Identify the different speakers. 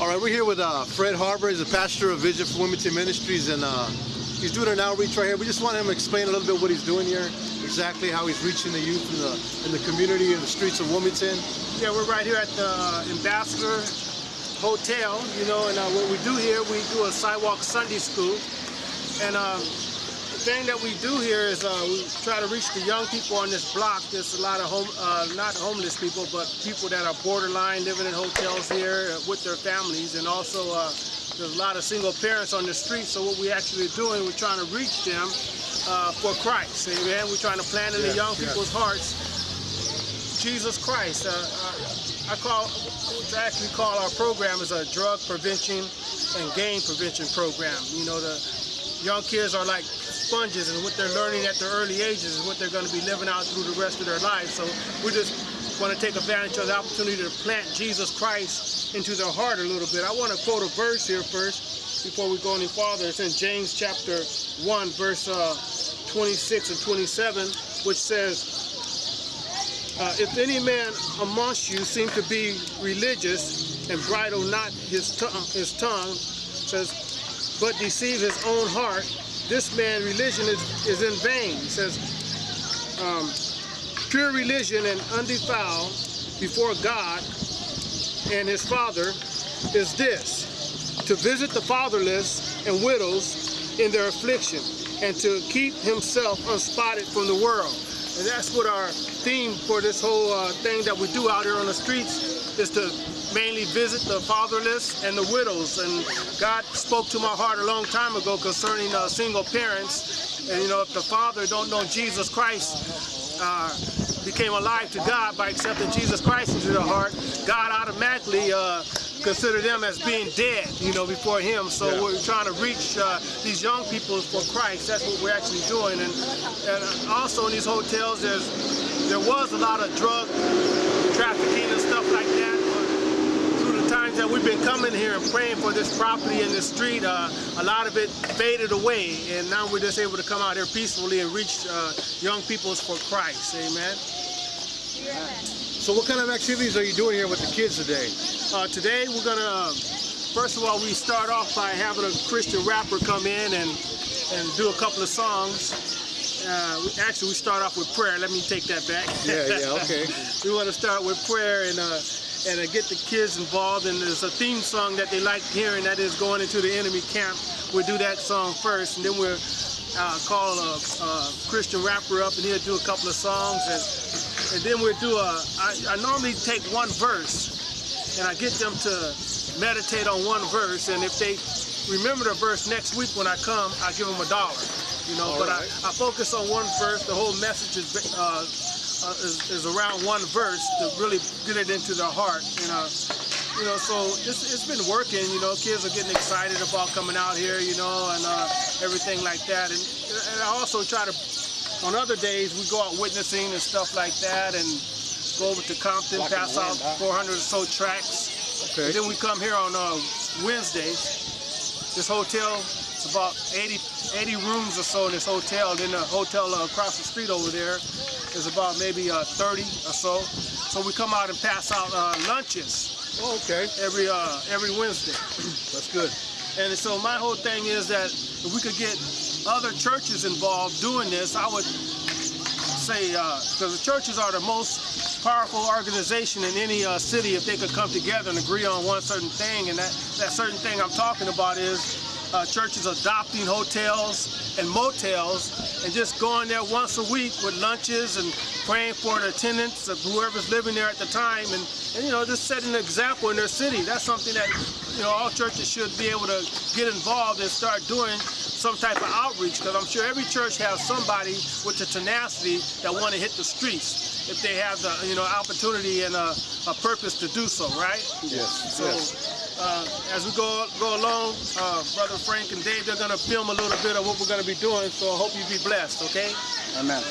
Speaker 1: right, we're here with Fred Harbor. He's a pastor of Vision for Wilmington Ministries, and he's doing an outreach right here. We just want him to explain a little bit what he's doing here, exactly how he's reaching the youth in the community and the streets of Wilmington.
Speaker 2: Yeah, we're right here at the Ambassador Hotel, you know, and what we do here, we do a sidewalk Sunday school, and the thing that we do here is we try to reach the young people on this block. There's a lot of not homeless people, but people that are borderline living in hotels here with their families, and also there's a lot of single parents on the street. So what we actually doing, we're trying to reach them for Christ. Amen. We're trying to plant in the young people's hearts Jesus Christ. I actually call our program is a drug prevention and gang prevention program. You know, the young kids are like sponges, and what they're learning at their early ages is what they're going to be living out through the rest of their lives. So we just want to take advantage of the opportunity to plant Jesus Christ into their heart a little bit. I want to quote a verse here first before we go any farther. It's in James chapter 1, verse 26 and 27, which says, if any man amongst you seem to be religious and bridle not his tongue, says, but deceive his own heart, this man's religion is in vain. It says, pure religion and undefiled before God and his Father is this, to visit the fatherless and widows in their affliction, and to keep himself unspotted from the world. And that's what our theme for this whole thing that we do out here on the streets is, to mainly visit the fatherless and the widows. And God spoke to my heart a long time ago concerning single parents. And you know, if the father don't know Jesus Christ, became alive to God by accepting Jesus Christ into their heart, God automatically consider them as being dead, you know, before him. So we're trying to reach these young people for Christ. That's what we're actually doing. And also in these hotels, there was a lot of drug trafficking and stuff like that. But through the times that we've been coming here and praying for this property and this street, a lot of it faded away. And now we're just able to come out here peacefully and reach young people for Christ. Amen.
Speaker 1: So what kind of activities are you doing here with the kids today?
Speaker 2: Today we're gonna, first of all, we start off by having a Christian rapper come in and do a couple of songs. Actually, we start off with prayer. Let me take that back.
Speaker 1: Yeah, okay.
Speaker 2: We want to start with prayer and get the kids involved. And there's a theme song that they like hearing, that is Going Into the Enemy Camp. We'll do that song first, and then we'll call a Christian rapper up, and he'll do a couple of songs. And then we'll do I normally take one verse, and I get them to meditate on one verse, and if they remember the verse next week when I come, I give them $1. You know, but I focus on one verse. The whole message is around one verse to really get it into their heart. You know, so it's been working. You know, kids are getting excited about coming out here. You know, and everything like that. And I also try to, on other days, we go out witnessing and stuff like that, and go over to Compton, pass out 400 or so tracts. Okay. And then we come here on Wednesdays. This hotel, it's about 80 rooms or so in this hotel. Then the hotel across the street over there is about maybe 30 or so. So we come out and pass out lunches.
Speaker 1: Oh, okay.
Speaker 2: Every Wednesday.
Speaker 1: That's good.
Speaker 2: And so my whole thing is that if we could get other churches involved doing this, I would say, because the churches are the most powerful organization in any city, if they could come together and agree on one certain thing. And that certain thing I'm talking about is churches adopting hotels and motels and just going there once a week with lunches and praying for the tenants of whoever's living there at the time, and you know, just setting an example in their city. That's something that, you know, all churches should be able to get involved and start doing some type of outreach, because I'm sure every church has somebody with the tenacity that want to hit the streets if they have the, you know, opportunity and a purpose to do so, right?
Speaker 1: Yes.
Speaker 2: So as we go along, Brother Frank and Dave, they're going to film a little bit of what we're going to be doing, so I hope you be blessed, okay?
Speaker 3: Amen.